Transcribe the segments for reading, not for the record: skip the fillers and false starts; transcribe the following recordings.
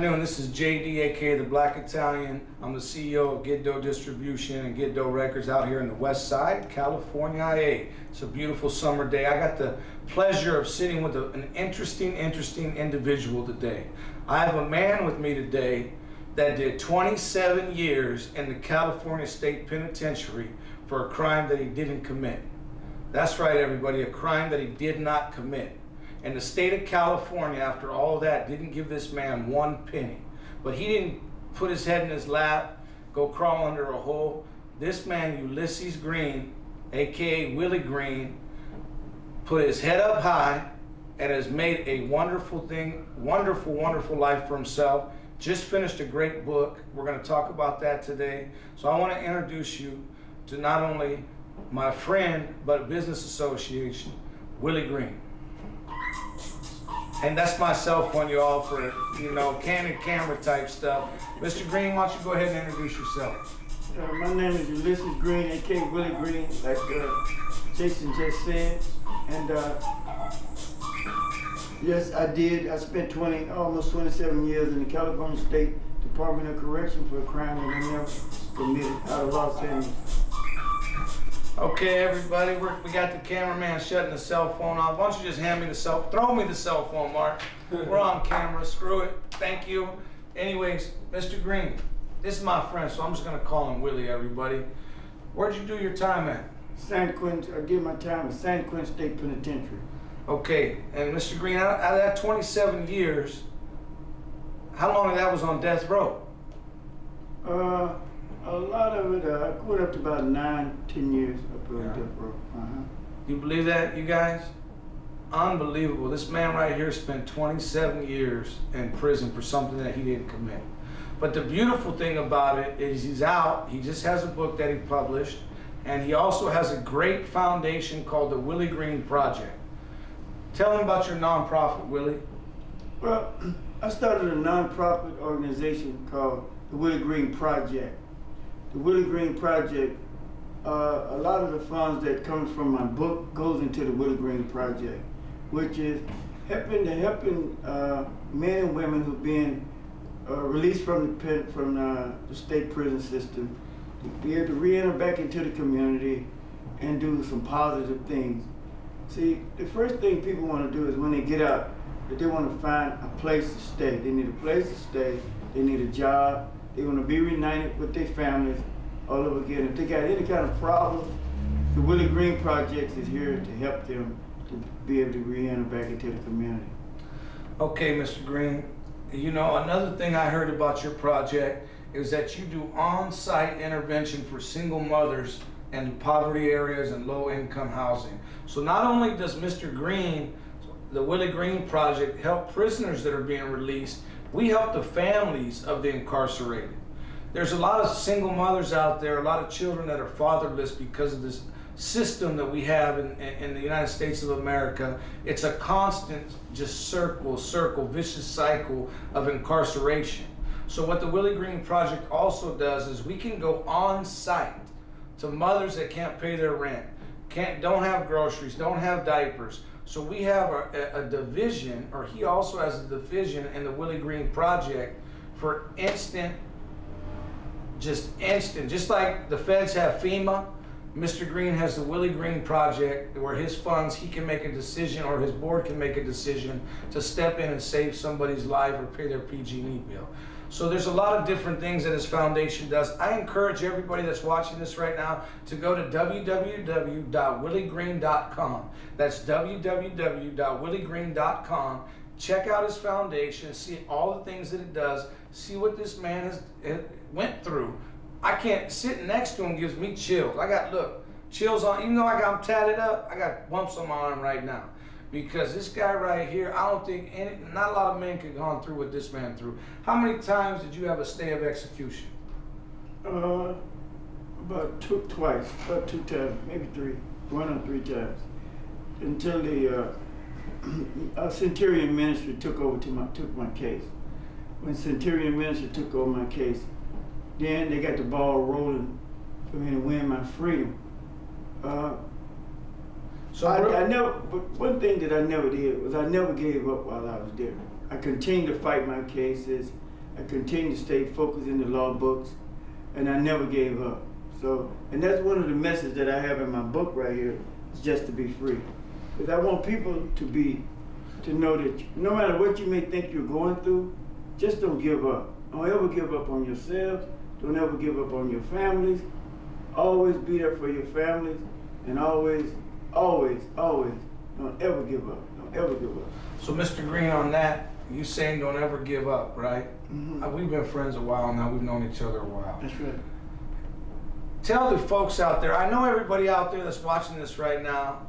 afternoon. This is JD, aka the Black Italian. I'm the CEO of Get Dough Distribution and Get Dough Records out here in the West Side, California, IA. It's a beautiful summer day. I got the pleasure of sitting with an interesting individual today. I have a man with me today that did 27 years in the California State Penitentiary for a crime that he didn't commit. That's right, everybody, a crime that he did not commit. And the state of California, after all that, didn't give this man one penny. But he didn't put his head in his lap, go crawl under a hole. This man, Ulysses Green, aka Willie Green, put his head up high and has made a wonderful thing, wonderful life for himself. Just finished a great book. We're going to talk about that today. So I want to introduce you to not only my friend, but a business association, Willie Green. And that's my cell phone, you all, for, you know, candid camera type stuff. Mr. Green, why don't you go ahead and introduce yourself? My name is Ulysses Green, aka Willie Green, like Jason just said. And yes, I did. I spent almost 27 years in the California State Department of Correction for a crime that I never committed out of Los Angeles. Okay, everybody, we got the cameraman shutting the cell phone off. Why don't you just throw me the cell phone, Mark. We're on camera, screw it. Thank you. Anyways, Mr. Green, this is my friend, so I'm just gonna call him Willie, everybody. Where'd you do your time at? San Quentin, I did my time at San Quentin State Penitentiary. Okay, and Mr. Green, out of that 27 years, how long of that was on death row? A lot of it, I went up to about 9-10 years up on death row. You believe that, you guys? Unbelievable. This man right here spent 27 years in prison for something that he didn't commit. But the beautiful thing about it is he's out. He just has a book that he published, and he also has a great foundation called the Willie Green Project. Tell him about your nonprofit, Willie. Well, I started a nonprofit organization called the Willie Green Project. The Willie Green Project, a lot of the funds that come from my book goes into the Willie Green Project, which is helping men and women who've been released from the state prison system to be able to re-enter back into the community and do some positive things. See, the first thing people want to do is when they get out, that they want to find a place to stay. They need a place to stay, they need a job, they want to be reunited with their families all over again. If they got any kind of problem, the Willie Green Project is here to help them to be able to re-enter back into the community. Okay, Mr. Green, you know, another thing I heard about your project is that you do on-site intervention for single mothers in poverty areas and low-income housing. So not only does Mr. Green, the Willie Green Project, help prisoners that are being released, we help the families of the incarcerated. There's a lot of single mothers out there, a lot of children that are fatherless because of this system that we have in the United States of America. It's a constant just vicious cycle of incarceration. So what the Willie Green Project also does is we can go on site to mothers that can't pay their rent, don't have groceries, don't have diapers. So we have a division, or he also has a division in the Willie Green Project for just like the feds have FEMA, Mr. Green has the Willie Green Project where his funds, he can make a decision, or his board can make a decision to step in and save somebody's life or pay their PG&E bill. So there's a lot of different things that his foundation does. I encourage everybody that's watching this right now to go to www.williegreen.com. That's www.williegreen.com. Check out his foundation, see all the things that it does, see what this man has went through. I can't, sitting next to him gives me chills. I got, look, chills on, even though I'm tatted up, I got bumps on my arm right now. Because this guy right here, I don't think not a lot of men could have gone through what this man through. How many times did you have a stay of execution? About twice, about 2 times, maybe 3, 1 or 3 times. Until the Centurion Ministry took my case. When Centurion Ministry took over my case, then they got the ball rolling for me to win my freedom. But one thing that I never did was I never gave up while I was there. I continued to fight my cases. I continued to stay focused in the law books, and I never gave up. So, and that's one of the messages that I have in my book right here, is just to be free. Because I want people to know that no matter what you may think you're going through, just don't give up. Don't ever give up on yourselves. Don't ever give up on your families. Always be there for your families, and always, always, always, don't ever give up. Don't ever give up. So, Mr. Green, on that, you saying don't ever give up, right? Mm-hmm. We've been friends a while now. We've known each other a while. That's right. Tell the folks out there, I know everybody out there that's watching this right now,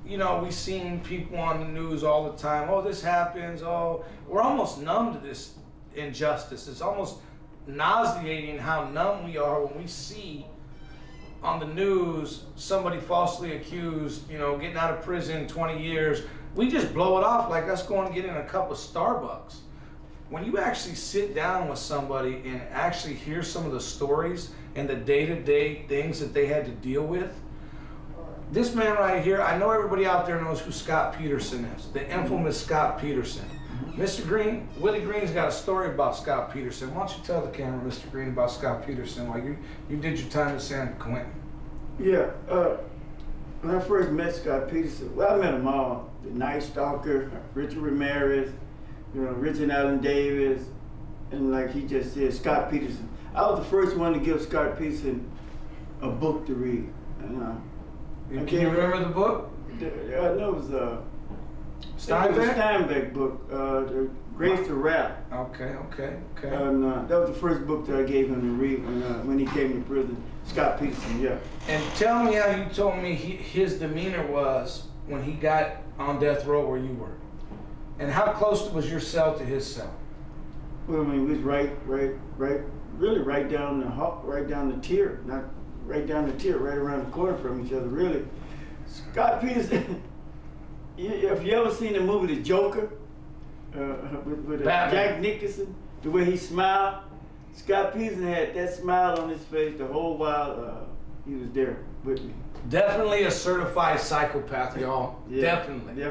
you know, we've seen people on the news all the time, oh, this happens, oh, we're almost numb to this injustice. It's almost nauseating how numb we are when we see on the news somebody falsely accused, you know, getting out of prison 20 years. We just blow it off like us going to get in a cup of Starbucks. When you actually sit down with somebody and actually hear some of the stories and the day-to-day things that they had to deal with, this man right here, I know everybody out there knows who Scott Peterson is, the infamous Scott Peterson. Mr. Green, Willie Green's got a story about Scott Peterson. Why don't you tell the camera, Mr. Green, about Scott Peterson while you did your time at San Quentin? Yeah, when I first met Scott Peterson, well, I met them all. The Night Stalker, Richard Ramirez, you know, Richard Allen Davis, and like he just said, Scott Peterson. I was the first one to give Scott Peterson a book to read. And, Can you remember the book? I know it was Steinbeck? Steinbeck book, The Grace to Rap. Okay. And that was the first book that I gave him to read when he came to prison. Scott Peterson, yeah. And tell me how you told me his demeanor was when he got on death row where you were. And how close was your cell to his cell? Well, I mean, it was really right down the tier, not right down the tier, right around the corner from each other, really. Scott Peterson, if you ever seen the movie The Joker, with Jack Nicholson, the way he smiled, Scott Peterson had that smile on his face the whole while he was there with me. Definitely a certified psychopath, y'all. Yeah, Definitely,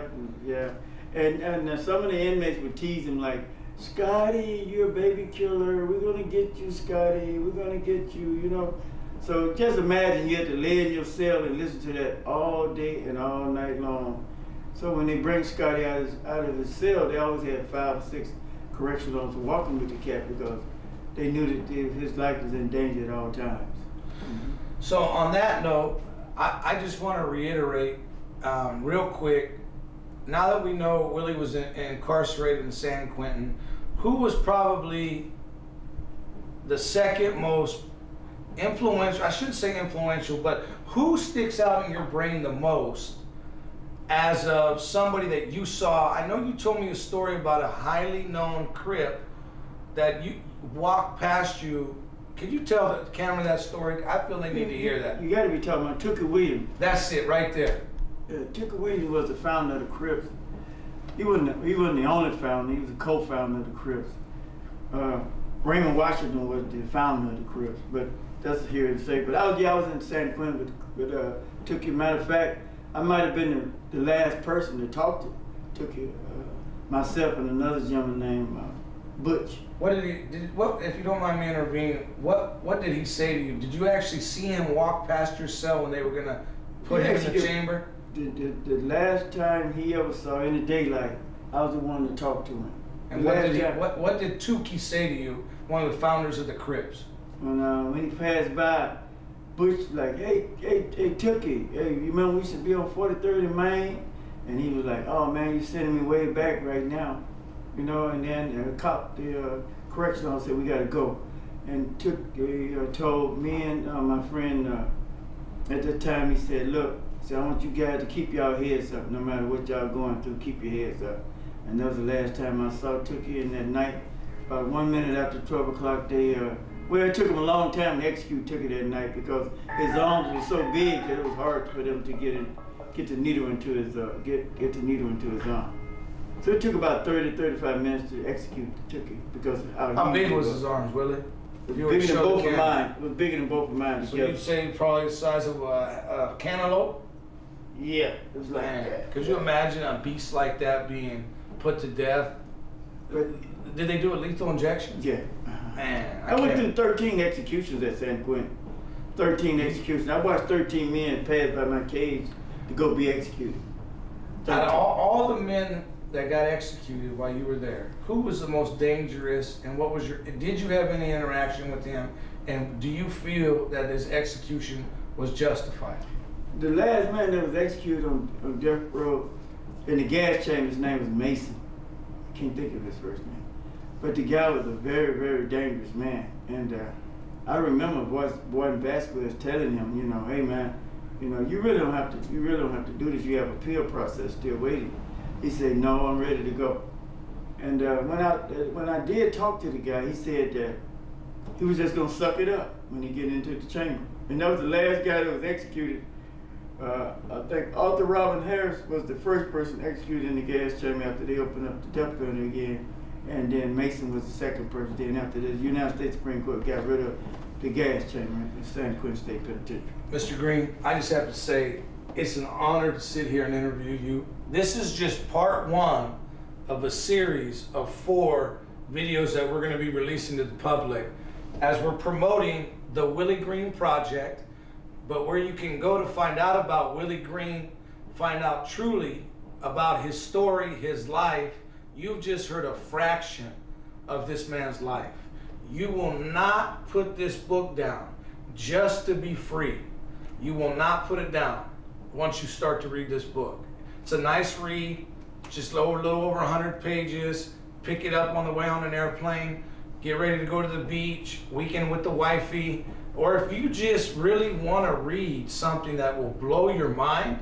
yeah. And some of the inmates would tease him like, Scotty, you're a baby killer. We're gonna get you, Scotty. We're gonna get you, you know. So just imagine you have to lay in your cell and listen to that all day and all night long. So when they bring Scotty out of his cell, they always had 5 or 6 correctional officers walking with the cat because they knew that his life was in danger at all times. Mm-hmm. So on that note, I just want to reiterate real quick, now that we know Willie was incarcerated in San Quentin, who was probably the second most influential, I shouldn't say influential, but who sticks out in your brain the most as of somebody that you saw? I know you told me a story about a highly known Crip that you walked past you. Can you tell the camera that story? I feel they need to hear that. You got to be talking about Tookie Williams. That's it, right there. Tookie Williams was the founder of the Crips. He wasn't the only founder. He was a co-founder of the Crips. Raymond Washington was the founder of the Crips, but that's here to say. But I was in San Quentin with Tookie. Matter of fact, I might have been the last person to talk to Tookie. Myself and another gentleman named Butch. What if you don't mind me intervening, what did he say to you? Did you actually see him walk past your cell when they were gonna put him in the chamber? The last time he ever saw any daylight, I was the one to talk to him. And what did Tookie say to you, one of the founders of the Crips? When he passed by, Butch like, hey Tookie, hey, you remember we used to be on 43rd in Maine? And he was like, oh man, you're sending me way back right now. You know, and then the correctional officer said, we gotta go. And told me and my friend, at that time he said, look, I want you guys to keep y'all heads up, no matter what y'all going through, keep your heads up. And that was the last time I saw Tookie. And that night, about 1 minute after 12 o'clock, well, it took him a long time to execute Tookie that night because his arms were so big that it was hard for them to get the needle into his arm. So it took about 30-35 minutes to execute Tookie because how big was his arms, Willie? Bigger than both of mine. It was bigger than both of mine together. So you'd say probably the size of a cantaloupe? Yeah, it was like that. Could you imagine a beast like that being put to death? But did they do a lethal injection? yeah. Man, I went through 13 executions at San Quentin. 13 executions. I watched 13 men pass by my cage to go be executed. Out of all the men that got executed while you were there, who was the most dangerous, and what was did you have any interaction with him, and do you feel that his execution was justified? The last man that was executed on death row in the gas chamber, his name was Mason. I can't think of his first name. But the guy was a very, very dangerous man. And I remember Boyd Vasquez telling him, you know, hey man, you know, you really don't have to do this. You have a appeal process still waiting. He said, no, I'm ready to go. And when I did talk to the guy, he said that he was just gonna suck it up when he get into the chamber. And that was the last guy that was executed. I think Arthur Robin Harris was the first person executed in the gas chamber after they opened up the death penalty again. And then Mason was the second person. Then after the United States Supreme Court got rid of the gas chamber in San Quentin State Penitentiary. Mr. Green, I just have to say, it's an honor to sit here and interview you. This is just part one of a series of 4 videos that we're going to be releasing to the public as we're promoting the Willie Green Project, but where you can go to find out about Willie Green, find out truly about his story, his life. You've just heard a fraction of this man's life. You will not put this book down just to be free. You will not put it down once you start to read this book. It's a nice read, just a little over 100 pages. Pick it up on the way on an airplane, get ready to go to the beach, weekend with the wifey, or if you just really want to read something that will blow your mind,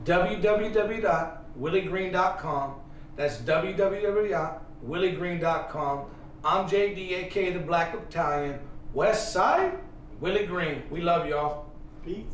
www.williegreen.com. That's www.williegreen.com. I'm JD, aka the Black Italian. West Side, Willie Green. We love y'all. Peace.